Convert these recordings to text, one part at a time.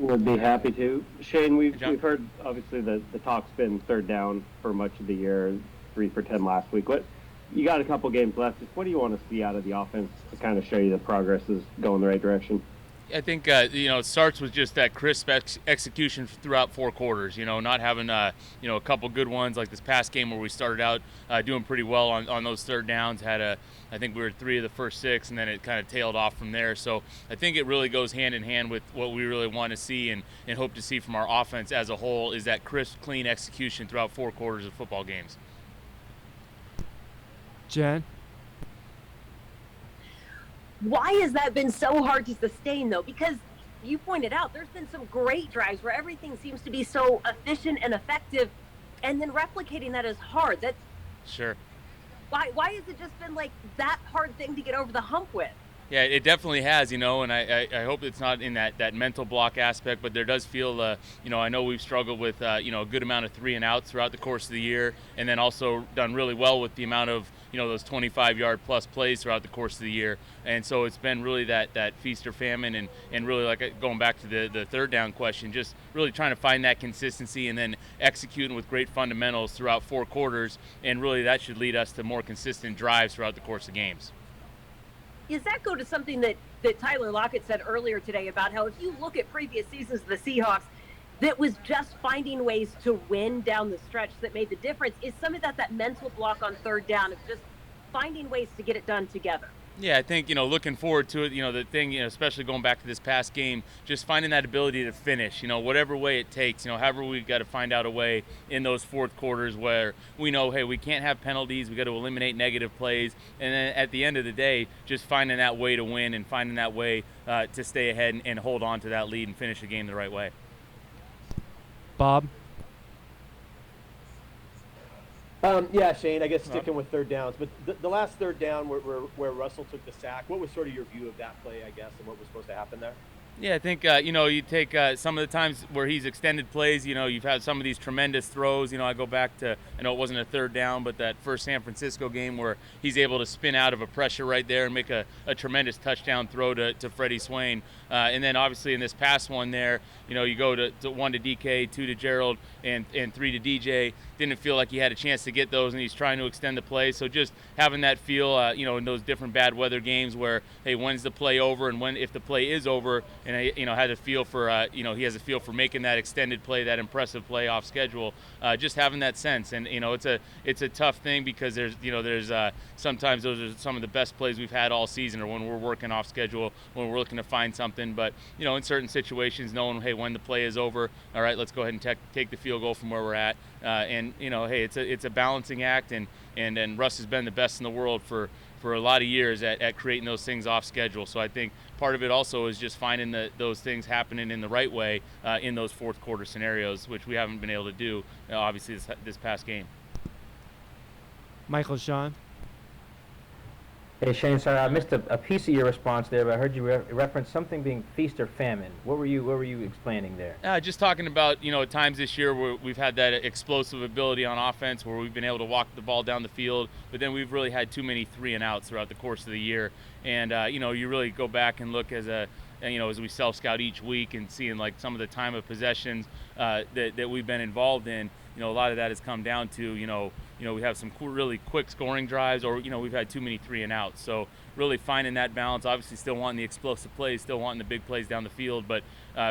Would be happy to. Shane, we've heard obviously the talk's been third down for much of the year, 3 for 10 last week. What you got a couple games left. Just what do you want to see out of the offense to kind of show you the progress is going the right direction? I think it starts with just that crisp execution throughout 4 quarters. Not having a couple good ones like this past game where we started out doing pretty well on those third downs. I think we were 3 of the first 6, and then it kind of tailed off from there. So I think it really goes hand in hand with what we really want to see and hope to see from our offense as a whole is that crisp, clean execution throughout 4 quarters of football games. Jen? Why has that been so hard to sustain, though? Because you pointed out there's been some great drives where everything seems to be so efficient and effective, and then replicating that is hard. That's sure. Why has it just been like that hard thing to get over the hump with? Yeah, it definitely has, and I hope it's not in that mental block aspect, but there does feel, I know we've struggled with, a good amount of 3 and outs throughout the course of the year, and then also done really well with the amount of, those 25-yard plus plays throughout the course of the year. And so it's been really that feast or famine, and really like going back to the third down question, just really trying to find that consistency and then executing with great fundamentals throughout 4 quarters, and really that should lead us to more consistent drives throughout the course of games. Does that go to something that Tyler Lockett said earlier today about how if you look at previous seasons of the Seahawks, that was just finding ways to win down the stretch that made the difference? Is some of that mental block on third down of just finding ways to get it done together? Yeah, I think, looking forward to it, the thing, especially going back to this past game, just finding that ability to finish, whatever way it takes, however we've got to find out a way in those 4th quarters where we know, hey, we can't have penalties, we got to eliminate negative plays, and then at the end of the day, just finding that way to win and finding that way to stay ahead and hold on to that lead and finish the game the right way. Bob? Yeah, Shane, I guess sticking with third downs, but the last third down where Russell took the sack, what was sort of your view of that play, I guess, and what was supposed to happen there? Yeah, I think, you take some of the times where he's extended plays, you've had some of these tremendous throws. I go back to, I know it wasn't a third down, but that first San Francisco game where he's able to spin out of a pressure right there and make a tremendous touchdown throw to Freddie Swain. And then obviously in this past one there, you go to 1 to DK, 2 to Gerald, and 3 to DJ. Didn't feel like he had a chance to get those, and he's trying to extend the play. So just having that feel, in those different bad weather games where, hey, when's the play over, and if the play is over, and had a feel for, he has a feel for making that extended play, that impressive play off schedule. Just having that sense, and it's a tough thing because there's sometimes those are some of the best plays we've had all season, or when we're working off schedule, when we're looking to find something. But in certain situations, knowing, hey, when the play is over, all right, let's go ahead and take the field goal from where we're at. And hey, it's a balancing act, and Russ has been the best in the world for a lot of years at creating those things off schedule. So I think part of it also is just finding those things happening in the right way in those 4th quarter scenarios, which we haven't been able to do, obviously, this past game. Michael Sean? Hey, Shane, sorry, I missed a piece of your response there, but I heard you reference something being feast or famine. What were you explaining there? Just talking about, times this year where we've had that explosive ability on offense where we've been able to walk the ball down the field, but then we've really had too many 3 and outs throughout the course of the year. And, you really go back and look as we self-scout each week and seeing like some of the time of possessions that we've been involved in, a lot of that has come down to, we have some really quick scoring drives, or, we've had too many 3 and outs. So really finding that balance, obviously still wanting the explosive plays, still wanting the big plays down the field, but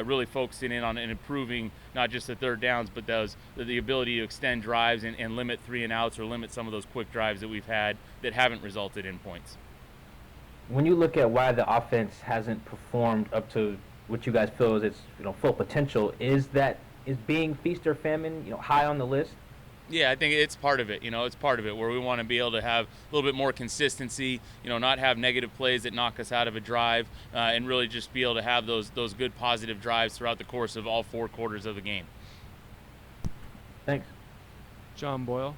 really focusing in on and improving not just the third downs, but the ability to extend drives and limit 3 and outs, or limit some of those quick drives that we've had that haven't resulted in points. When you look at why the offense hasn't performed up to what you guys feel is its full potential, is being feast or famine high on the list? Yeah, I think it's part of it. It's part of it where we want to be able to have a little bit more consistency, not have negative plays that knock us out of a drive, and really just be able to have those good positive drives throughout the course of all 4 quarters of the game. Thanks. John Boyle?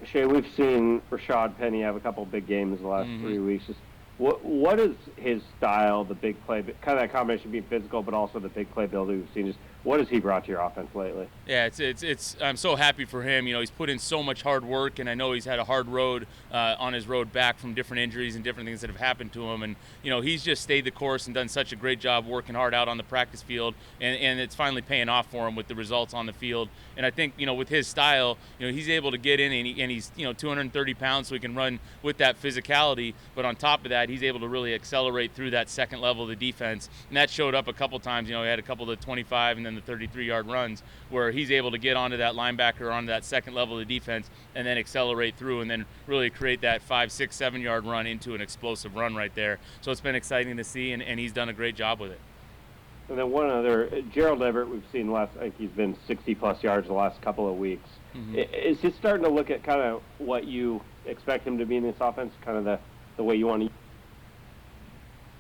Shay, we've seen Rashad Penny have a couple big games the last 3 weeks. Just What is his style, the big play, kind of that combination being physical, but also the big play ability we've seen? Just what has he brought to your offense lately? Yeah, it's I'm so happy for him. He's put in so much hard work, and I know he's had a hard road on his road back from different injuries and different things that have happened to him. And he's just stayed the course and done such a great job working hard out on the practice field, and it's finally paying off for him with the results on the field. And I think with his style, he's able to get in, and he's 230 pounds, so he can run with that physicality. But on top of that, he's able to really accelerate through that second level of the defense, and that showed up a couple times. He had a couple of the 25 and then the 33-yard runs where he's able to get onto that linebacker, onto that second level of the defense, and then accelerate through and then really create that 5, 6, 7-yard run into an explosive run right there. So it's been exciting to see, and he's done a great job with it. And then one other, Gerald Everett, we've seen I think he's been 60-plus yards the last couple of weeks. Mm-hmm. Is he starting to look at kind of what you expect him to be in this offense, kind of the way you want to?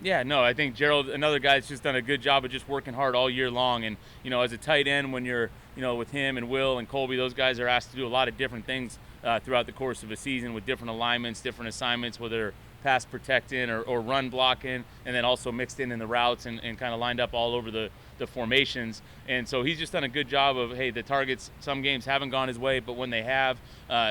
Yeah, no, I think Gerald, another guy that's just done a good job of just working hard all year long. And, as a tight end, when you're, with him and Will and Colby, those guys are asked to do a lot of different things throughout the course of a season with different alignments, different assignments, whether pass protecting or run blocking, and then also mixed in the routes and kind of lined up all over the formations. And so he's just done a good job of, hey, the targets, some games haven't gone his way, but when they have,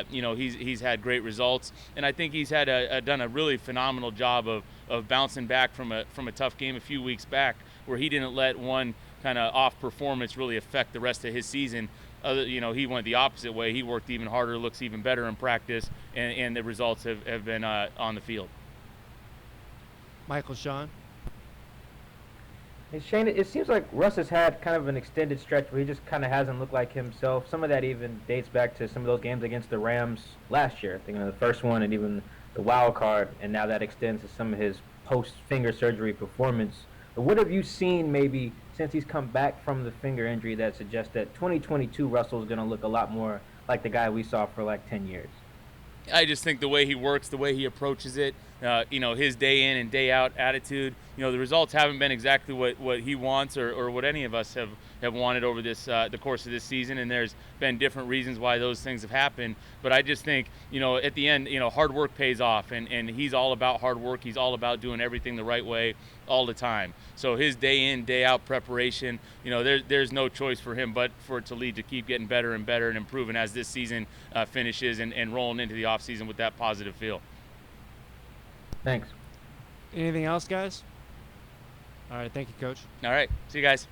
he's had great results. And I think he's had done a really phenomenal job of bouncing back from a tough game a few weeks back, where he didn't let one kind of off performance really affect the rest of his season. He went the opposite way. He worked even harder, looks even better in practice, and the results have been on the field. Michael, Sean. Hey, Shane, it seems like Russ has had kind of an extended stretch where he just kind of hasn't looked like himself. Some of that even dates back to some of those games against the Rams last year. I think the first one and even the wild card, and now that extends to some of his post-finger surgery performance. But what have you seen maybe since he's come back from the finger injury that suggests that 2022 Russell is going to look a lot more like the guy we saw for like 10 years? I just think the way he works, the way he approaches it, his day in and day out attitude, the results haven't been exactly what he wants or what any of us have wanted over the course of this season, and there's been different reasons why those things have happened. But I just think, at the end, hard work pays off, and he's all about hard work. He's all about doing everything the right way all the time. So his day in, day out preparation, there's no choice for him but for it to lead to keep getting better and better and improving as this season finishes and rolling into the offseason with that positive feel. Thanks. Anything else, guys? All right, thank you, Coach. All right, see you guys.